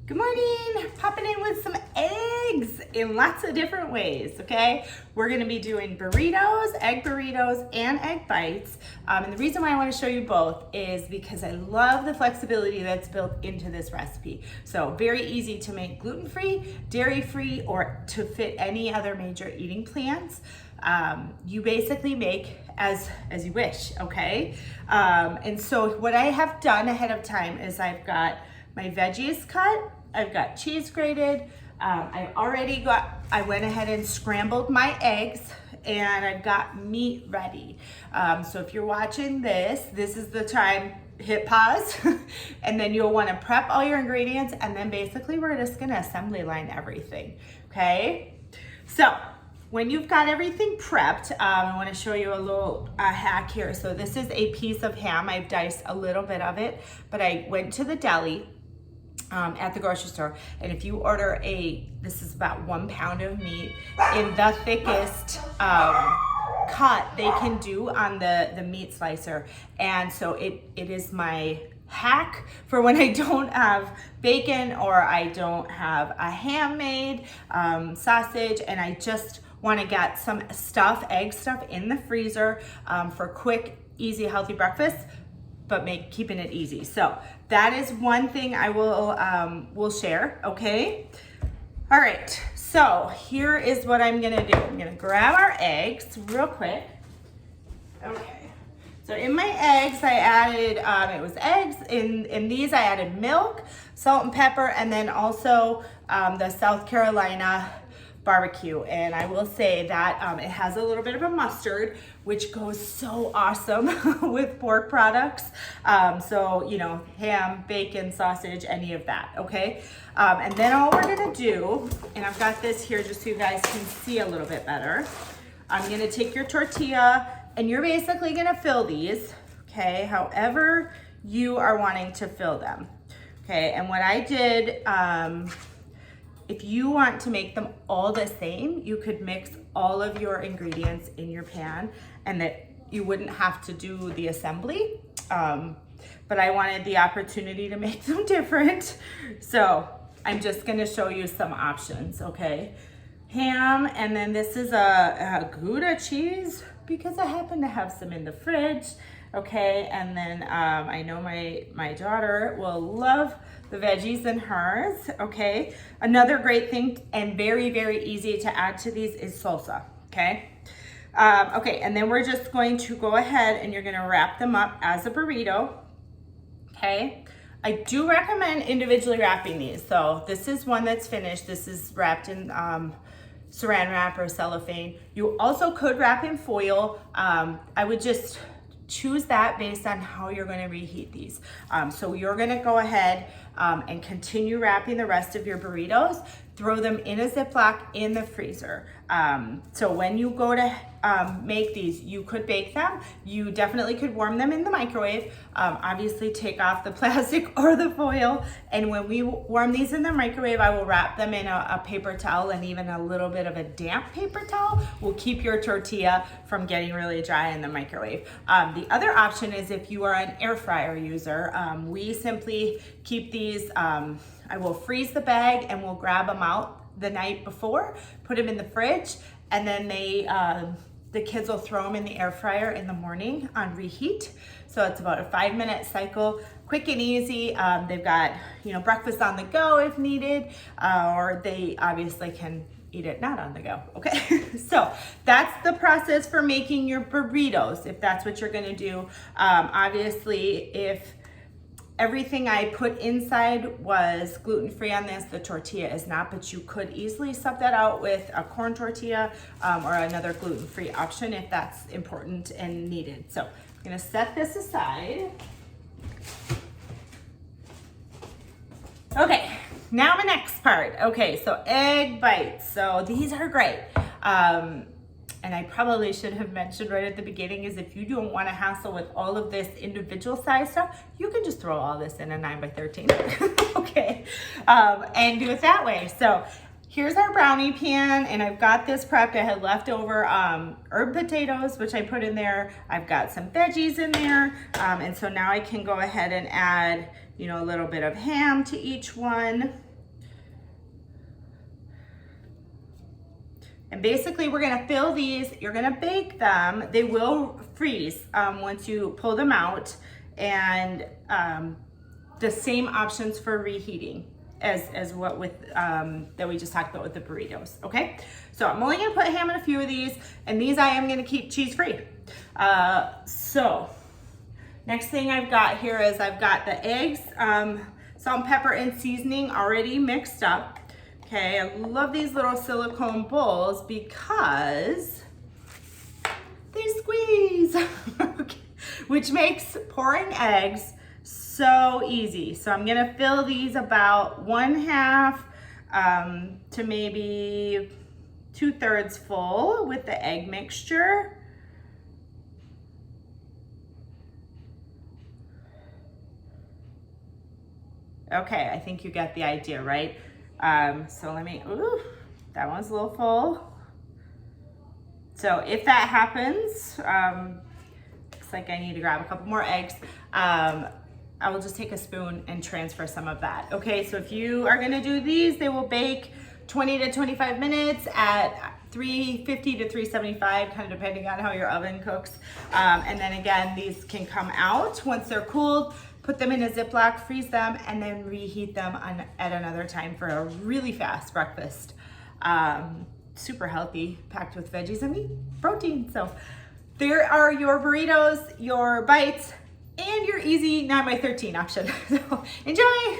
Good morning, popping in with some eggs in lots of different ways, okay? We're gonna be doing burritos, and egg bites. And the reason why I wanna show you both is because I love the flexibility that's built into this recipe. So very easy to make gluten-free, dairy-free, or to fit any other major eating plans. You basically make as you wish, okay? And so what I have done ahead of time is I've got my veggies cut, I've got cheese grated, I went ahead and scrambled my eggs, and I've got meat ready. So if you're watching this is the time, hit pause, and then you'll wanna prep all your ingredients, and then basically we're just gonna assembly line everything, okay? So when you've got everything prepped, I wanna show you a little hack here. So this is a piece of ham. I've diced a little bit of it, but I went to the deli at the grocery store, and if you order this is about 1 pound of meat in the thickest cut they can do on the meat slicer. And so it is my hack for when I don't have bacon or I don't have a ham-made sausage, and I just want to get some egg stuff in the freezer for quick, easy, healthy breakfast, but keeping it easy. So that is one thing I will share, okay? All right, so here is what I'm gonna do. I'm gonna grab our eggs real quick. Okay, so in my eggs, I added, it was eggs. In these, I added milk, salt and pepper, and then also the South Carolina barbecue. And I will say that it has a little bit of a mustard, which goes so awesome with pork products. So, you know, ham, bacon, sausage, any of that, okay? And then all we're gonna do, and I've got this here just so you guys can see a little bit better. I'm gonna take your tortilla, and you're basically gonna fill these, okay, however you are wanting to fill them, okay? And what I did, if you want to make them all the same, you could mix all of your ingredients in your pan, and that you wouldn't have to do the assembly. But I wanted the opportunity to make them different. So I'm just gonna show you some options, okay? Ham, and then this is a Gouda cheese because I happen to have some in the fridge, okay? And then I know my daughter will love the veggies in hers, okay? Another great thing and very, very easy to add to these is salsa, okay? Okay, and then we're just going to go ahead and you're gonna wrap them up as a burrito, okay? I do recommend individually wrapping these. So this is one that's finished. This is wrapped in saran wrap or cellophane. You also could wrap in foil. I would just choose that based on how you're going to reheat these. So you're going to go ahead and continue wrapping the rest of your burritos. Throw them in a Ziploc in the freezer. So when you go to make these, you could bake them. You definitely could warm them in the microwave. Obviously take off the plastic or the foil. And when we warm these in the microwave, I will wrap them in a paper towel, and even a little bit of a damp paper towel will keep your tortilla from getting really dry in the microwave. The other option is if you are an air fryer user, we simply keep these, I will freeze the bag and we'll grab them out the night before, put them in the fridge, and then the kids will throw them in the air fryer in the morning on reheat. So it's about a 5-minute cycle, quick and easy. They've got, you know, breakfast on the go if needed, or they obviously can eat it not on the go, okay? So that's the process for making your burritos, if that's what you're gonna do. Obviously, if everything I put inside was gluten-free on this, the tortilla is not, but you could easily sub that out with a corn tortilla or another gluten-free option if that's important and needed. So I'm gonna set this aside. Okay, now the next part. Okay, so egg bites. So these are great. And I probably should have mentioned right at the beginning is if you don't want to hassle with all of this individual size stuff, you can just throw all this in a 9x13, okay, and do it that way. So here's our brownie pan, and I've got this prepped. I had leftover herb potatoes, which I put in there. I've got some veggies in there, and so now I can go ahead and add, you know, a little bit of ham to each one. And basically we're gonna fill these, you're gonna bake them. They will freeze once you pull them out, and the same options for reheating as what with that we just talked about with the burritos, okay? So I'm only gonna put ham in a few of these, and these I am gonna keep cheese-free. So next thing I've got here is I've got the eggs, salt and pepper and seasoning already mixed up. Okay, I love these little silicone bowls because they squeeze, okay, which makes pouring eggs so easy. So I'm gonna fill these about 1/2 to maybe 2/3 full with the egg mixture. Okay, I think you get the idea, right? So let me, ooh, that one's a little full. So if that happens, looks like I need to grab a couple more eggs. I will just take a spoon and transfer some of that. Okay, so if you are gonna do these, they will bake 20 to 25 minutes at 350 to 375, kind of depending on how your oven cooks. And then again, these can come out once they're cooled, put them in a Ziploc, freeze them, and then reheat them at another time for a really fast breakfast. Super healthy, packed with veggies and meat, protein. So there are your burritos, your bites, and your easy 9x13 option. So enjoy.